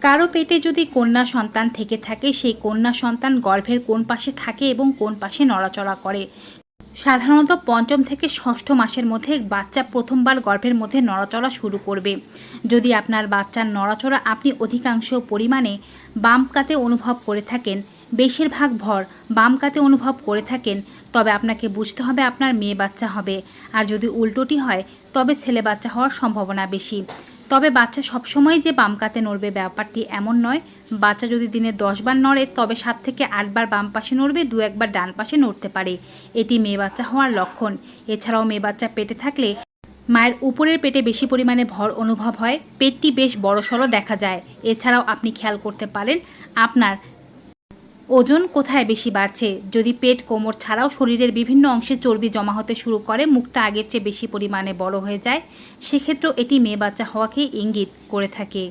কারো পেটে যদি কন্যা সন্তান থেকে থাকে, সেই কন্যা সন্তান গর্ভের কোন পাশে থাকে এবং কোন পাশে নড়াচড়া করে। সাধারণত পঞ্চম থেকে ষষ্ঠ মাসের মধ্যে বাচ্চা প্রথমবার গর্ভের মধ্যে নড়াচড়া শুরু করবে। যদি আপনার বাচ্চার নড়াচড়া আপনি অধিকাংশ পরিমাণে বাম কাতে অনুভব করে থাকেন, বেশিরভাগ ভর বাম কাতে অনুভব করে থাকেন, তবে আপনাকে বুঝতে হবে আপনার মেয়ে বাচ্চা হবে। আর যদি উল্টোটি হয়, তবে ছেলে বাচ্চা হওয়ার সম্ভাবনা বেশি। তবে বাচ্চা সবসময় যে বাম কাতে নড়বে ব্যাপারটি এমন নয়। বাচ্চা যদি দিনে 10 বার নড়ে, তবে 7 থেকে 8 বার বাম পাশে নড়বে, 2-1 বার ডান পাশে নড়তে পারে। এটি মেয়ে বাচ্চা হওয়ার লক্ষণ। এছাড়াও মেয়ে বাচ্চা পেটে থাকলে মায়ের উপরের পেটে বেশি পরিমাণে ভর অনুভব হয়, পেটটি বেশ বড়সড় দেখা যায়। এছাড়াও আপনি খেয়াল করতে পারেন আপনার ওজন কোথায় বেশি বাড়ছে। যদি পেট, কোমর ছাড়াও শরীরের বিভিন্ন অংশে চর্বি জমা হতে শুরু করে, মুখটা আগের চেয়ে বেশি পরিমাণে বড় হয়ে যায়, সেক্ষেত্রেও এটি মেয়ে বাচ্চা হওয়াকে ইঙ্গিত করে থাকে।